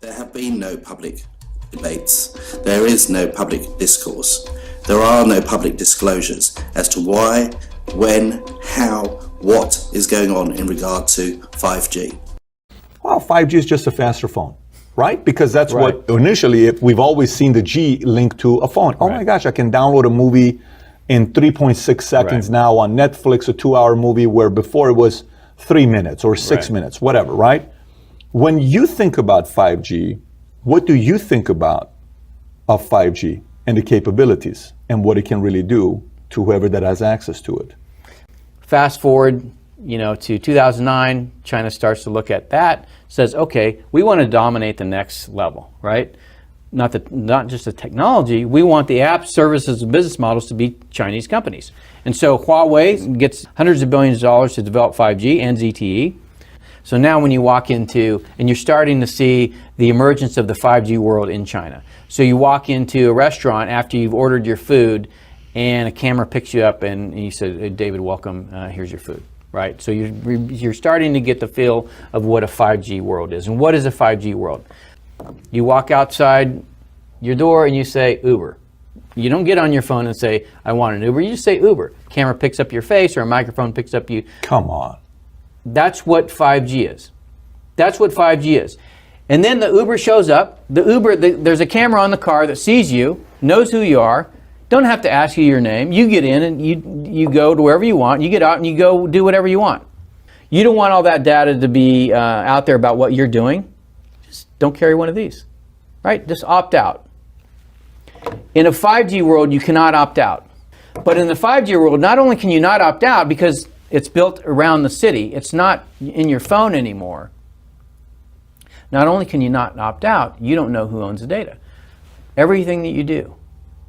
There have been no public debates. There is no public discourse. There are no public disclosures as to why, when, how, what is going on in regard to 5G. Well, 5G is just a faster phone, right? Because that's what initially, we've always seen the G linked to a phone. Oh my gosh, I can download a movie in 3.6 seconds now on Netflix, a 2-hour movie, where before it was 3 minutes or 6 minutes, whatever, right? When you think about 5G, what do you think about of 5G and the capabilities and what it can really do to whoever that has access to it? Fast forward, to 2009, China starts to look at that, says, okay, we want to dominate the next level, right? Not just the technology, we want the apps, services, and business models to be Chinese companies. And so Huawei gets hundreds of billions of dollars to develop 5G and ZTE. So now when you walk into, and you're starting to see the emergence of the 5G world in China. So you walk into a restaurant after you've ordered your food, and a camera picks you up and you said, hey, David, welcome, here's your food, right? So you're starting to get the feel of what a 5G world is. And what is a 5G world? You walk outside your door and you say Uber. You don't get on your phone and say, I want an Uber. You just say Uber. Camera picks up your face or a microphone picks up you. Come on. That's what 5G is. That's what 5G is. And then the Uber shows up. There's a camera on the car that sees you, knows who you are, don't have to ask you your name. You get in and you go to wherever you want. You get out and you go do whatever you want. You don't want all that data to be out there about what you're doing. Just don't carry one of these, right? Just opt out. In a 5G world, you cannot opt out. But in the 5G world, not only can you not opt out because it's built around the city, it's not in your phone anymore. Not only can you not opt out, you don't know who owns the data. Everything that you do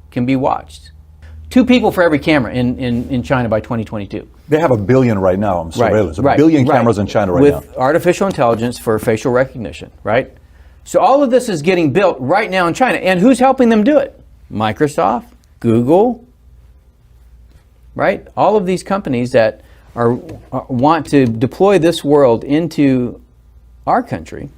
can be watched. 2 people for every camera in China by 2022. They have 1 billion right now on surveillance. A billion cameras in China right now. With artificial intelligence for facial recognition, right? So all of this is getting built right now in China. And who's helping them do it? Microsoft, Google, right? All of these companies that want to deploy this world into our country.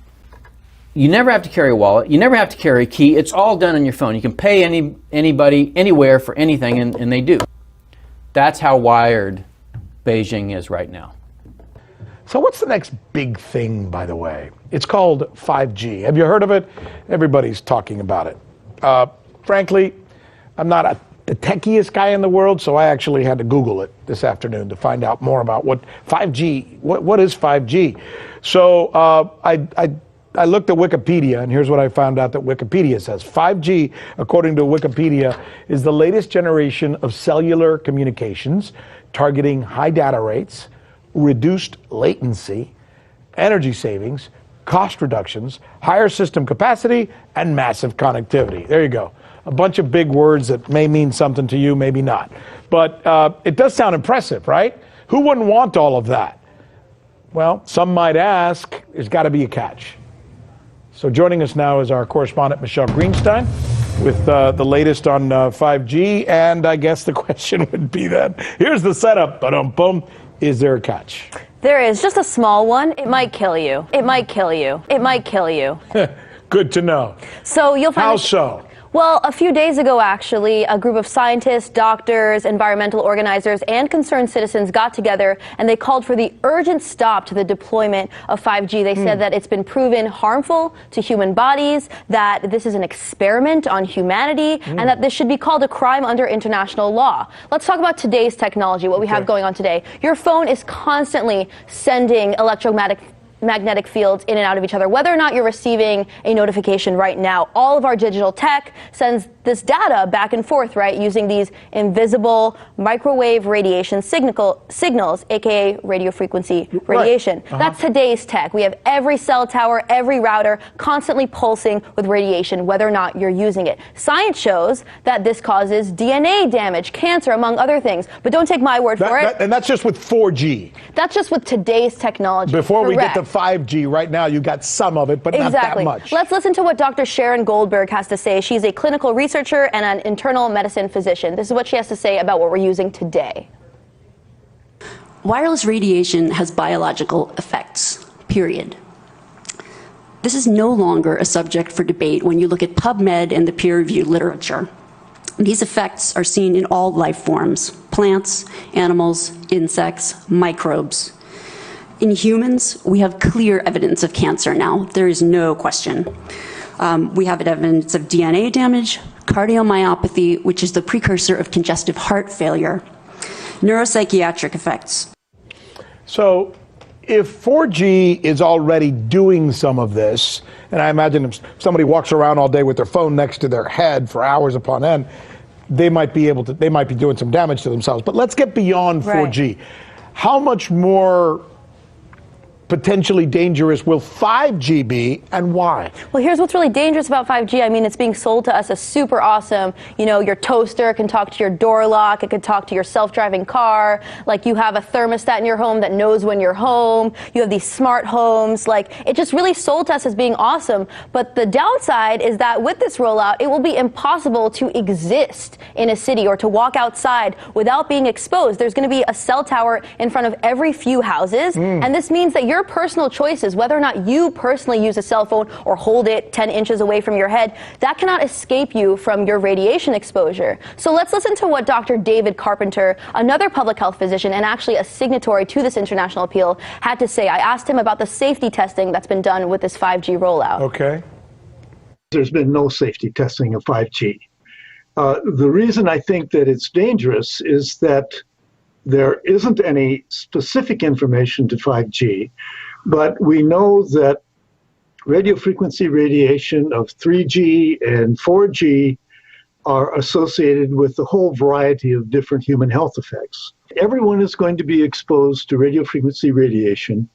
You never have to carry a wallet. You never have to carry a key. It's all done on your phone. You can pay anybody, anywhere for anything, and they do. That's how wired Beijing is right now. So what's the next big thing, by the way? It's called 5G. Have you heard of it? Everybody's talking about it. Frankly, I'm not the techiest guy in the world, so I actually had to Google it this afternoon to find out more about what 5G, what is 5G. So I looked at Wikipedia, and here's what I found out that Wikipedia says. 5G, according to Wikipedia, is the latest generation of cellular communications targeting high data rates, reduced latency, energy savings, cost reductions, higher system capacity, and massive connectivity. There you go. A bunch of big words that may mean something to you, maybe not. But it does sound impressive, right? Who wouldn't want all of that? Well, some might ask, there's got to be a catch. So joining us now is our correspondent, Michelle Greenstein, with the latest on 5G. And I guess the question would be then, here's the setup, ba-dum-bum, is there a catch? There is, just a small one. It might kill you. It might kill you. It might kill you. Good to know. So you'll find. How so? Well, a few days ago, actually, a group of scientists, doctors, environmental organizers, and concerned citizens got together and they called for the urgent stop to the deployment of 5G. They said that it's been proven harmful to human bodies, that this is an experiment on humanity, and that this should be called a crime under international law. Let's talk about today's technology, what we have going on today. Your phone is constantly sending electromagnetic fields in and out of each other. Whether or not you're receiving a notification right now, all of our digital tech sends this data back and forth, right, using these invisible microwave radiation signals, aka radio frequency radiation. Right. That's today's tech. We have every cell tower, every router constantly pulsing with radiation, whether or not you're using it. Science shows that this causes DNA damage, cancer, among other things. But don't take my word for it. And that's just with 4G. That's just with today's technology. Before we get to 5G, right now you got some of it, but not that much. Let's listen to what Dr. Sharon Goldberg has to say. She's a clinical researcher and an internal medicine physician. This is what she has to say about what we're using today. Wireless radiation has biological effects, period. This is no longer a subject for debate when you look at PubMed and the peer-reviewed literature. These effects are seen in all life forms: plants, animals, insects, microbes. In humans, we have clear evidence of cancer now. There is no question. We have evidence of DNA damage, cardiomyopathy, which is the precursor of congestive heart failure, neuropsychiatric effects. So if 4G is already doing some of this, and I imagine if somebody walks around all day with their phone next to their head for hours upon end, they might be doing some damage to themselves. But let's get beyond 4G. How much more potentially dangerous will 5G be, and why? Well, here's what's really dangerous about 5G. I mean, it's being sold to us as super awesome. You know, your toaster can talk to your door lock. It can talk to your self-driving car. Like, you have a thermostat in your home that knows when you're home. You have these smart homes. Like, it just really sold to us as being awesome. But the downside is that with this rollout, it will be impossible to exist in a city or to walk outside without being exposed. There's going to be a cell tower in front of every few houses. And this means that your personal choices, whether or not you personally use a cell phone or hold it 10 inches away from your head, that cannot escape you from your radiation exposure. So let's listen to what Dr. David Carpenter, another public health physician and actually a signatory to this international appeal, had to say. I asked him about the safety testing that's been done with this 5G rollout. Okay. There's been no safety testing of 5G. The reason I think that it's dangerous is that there isn't any specific information to 5G, but we know that radio frequency radiation of 3G and 4G are associated with a whole variety of different human health effects. Everyone is going to be exposed to radio frequency radiation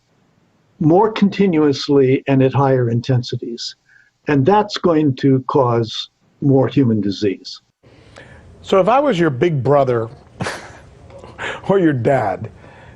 more continuously and at higher intensities, and that's going to cause more human disease. So if I was your big brother or your dad,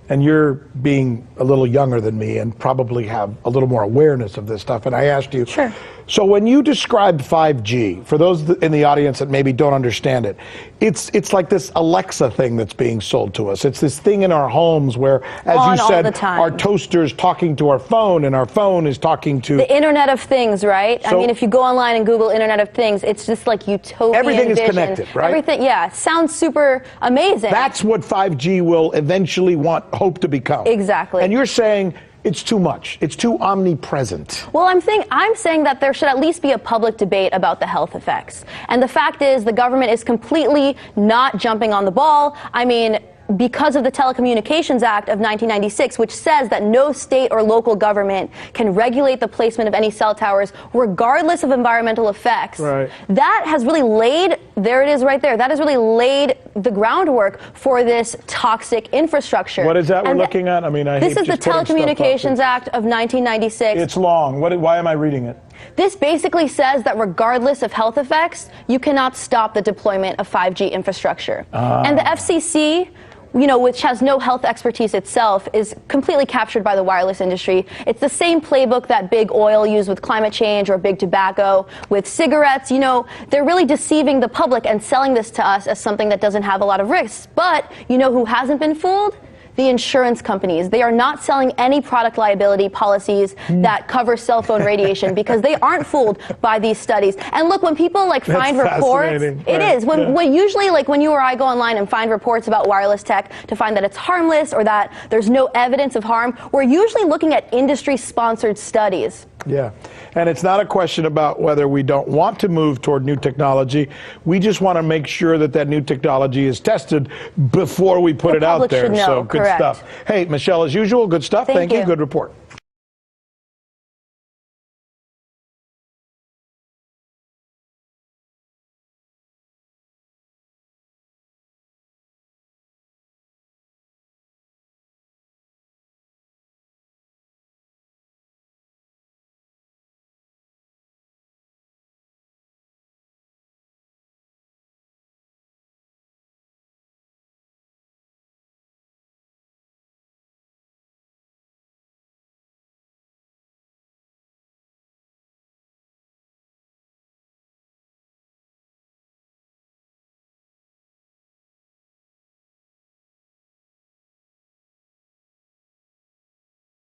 and you're being a little younger than me and probably have a little more awareness of this stuff, and I asked you, Sure. So when you described 5G, for those in the audience that maybe don't understand it, it's like this Alexa thing that's being sold to us. It's this thing in our homes where, as you said, our toaster's talking to our phone, and our phone is talking to the Internet of Things, right? So, I mean, if you go online and Google Internet of Things, it's just like utopian everything is vision. connected, right? Everything, yeah, sounds super amazing. That's what 5G will eventually hope to become. Exactly. And you're saying it's too much. It's too omnipresent. Well, I'm saying that there should at least be a public debate about the health effects. And the fact is, the government is completely not jumping on the ball. I mean, because of the Telecommunications Act of 1996, which says that no state or local government can regulate the placement of any cell towers regardless of environmental effects. Right. That has really laid, there it is right there, that has really laid the groundwork for this toxic infrastructure. What is that we're looking at? I mean, this is the Telecommunications Act of 1996. It's long. Why am I reading it? This basically says that regardless of health effects, you cannot stop the deployment of 5G infrastructure. And the FCC, you know, which has no health expertise itself, is completely captured by the wireless industry. It's the same playbook that big oil used with climate change or big tobacco with cigarettes. You know, they're really deceiving the public and selling this to us as something that doesn't have a lot of risks. But you know who hasn't been fooled? The insurance companies. They are not selling any product liability policies that cover cell phone radiation because they aren't fooled by these studies. And look, when people find reports, it is. When usually, when you or I go online and find reports about wireless tech to find that it's harmless or that there's no evidence of harm, we're usually looking at industry-sponsored studies. Yeah, and it's not a question about whether we don't want to move toward new technology. We just want to make sure that that new technology is tested before we put it out there. The public should know, so good correct. stuff. Hey, Michelle, as usual, good stuff. Thank you. Good report.